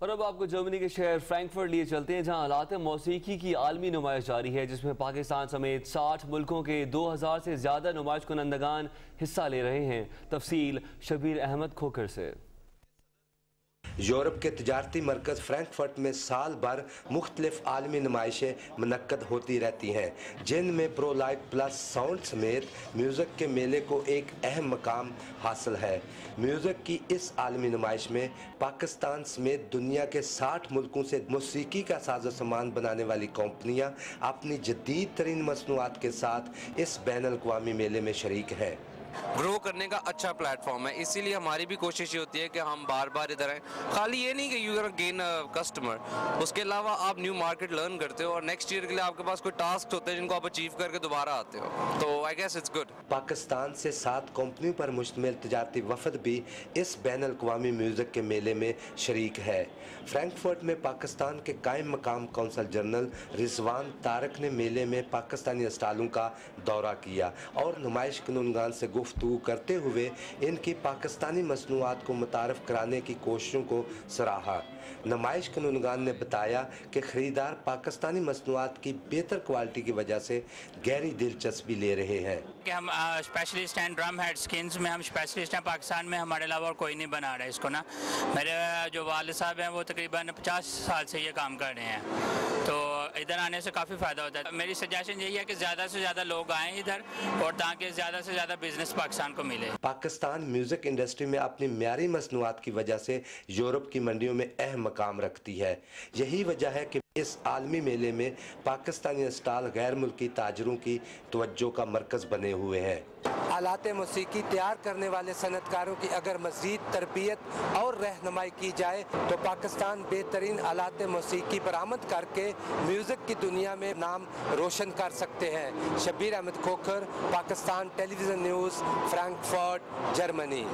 और अब आपको जर्मनी के शहर फ्रैंकफर्ट लिए चलते हैं, जहां आलात मौसीकी की आलमी नुमाइश जारी है, जिसमें पाकिस्तान समेत 60 मुल्कों के 2000 से ज़्यादा नुमाइश कुनंदगान हिस्सा ले रहे हैं। तफसील शबीर अहमद खोकर से। यूरोप के तजारती मरकज़ फ्रैंकफर्ट में साल भर मुख्तलिफ आलमी नुमाइशें मुनक्कद होती रहती हैं, जिनमें प्रो लाइफ प्लस साउंड समेत म्यूज़िक के मेले को एक अहम मकाम हासिल है। म्यूज़िक की इस आलमी नुमाइश में पाकिस्तान समेत दुनिया के 60 मुल्कों से मौसीकी का साजो सामान बनाने वाली कंपनियां अपनी जदीद तरीन मसनूआत के साथ इस बैनुल-अक़वामी मेले में शरीक हैं। ग्रो करने का अच्छा प्लेटफॉर्म है, इसीलिए हमारी भी कोशिश ये होती है कि हम बार बार इधर आए। खाली ये नहीं कि यू कैन गेन कस्टमर, उसके अलावा आप न्यू मार्केट लर्न करते हो और नेक्स्ट ईयर के लिए आपके पास कोई टास्क होते हैं जिनको आप अचीव करके दोबारा आते हो, तो I guess it's good. Pakistan से 7 कंपनियों पर मुश्तमिल तजारती वफद भी इस बैनुल-अक़वामी म्यूज़िक के मेले में शरीक है। फ्रैंकफर्ट में पाकिस्तान के कायम मकाम कौंसल जनरल रिजवान तारक ने मेले में पाकिस्तानी स्टालों का दौरा किया और नुमाइश कुनंदगान से गुफ्तगू करते हुए इनकी पाकिस्तानी मसनूआत को मुतारफ कराने की कोशिशों को सराहा। नुमाइश कुनंदगान ने बताया कि ख़रीदार पाकिस्तानी मसनूआत की बेहतर क्वालिटी की वजह से गहरी दिलचस्पी ले रहे हैं कि हम स्पेशलिस्ट हैं ड्रम हेड स्किन्स में, हम स्पेशलिस्ट हैं। पाकिस्तान में हमारे अलावा और कोई नहीं बना रहा है इसको ना। मेरे जो वालिद साहब हैं वो तकरीबन 50 साल से ये काम कर रहे हैं, तो इधर आने से काफ़ी फ़ायदा होता है। मेरी सजेशन यही है कि ज़्यादा से ज़्यादा लोग आएँ इधर, और ताकि ज़्यादा से ज़्यादा बिजनेस पाकिस्तान को मिले। पाकिस्तान म्यूज़िक इंडस्ट्री में अपनी म्यारी मसनूआत की वजह से यूरोप की मंडियों में अहम मकाम रखती है। यही वजह है कि इस आलमी मेले में पाकिस्तानी स्टाल गैर मुल्की ताजरों की तवज्जो का मरकज़ बने हुए हैं। आलात मौसीकी तैयार करने वाले सनतकारों की अगर मज़ीद तरबियत और रहनुमाई की जाए तो पाकिस्तान बेहतरीन आलात मौसीकी बरामद करके म्यूज़िक की दुनिया में नाम रोशन कर सकते हैं। Shabbir Ahmed Khokhar, Pakistan television news, Frankfurt, Germany.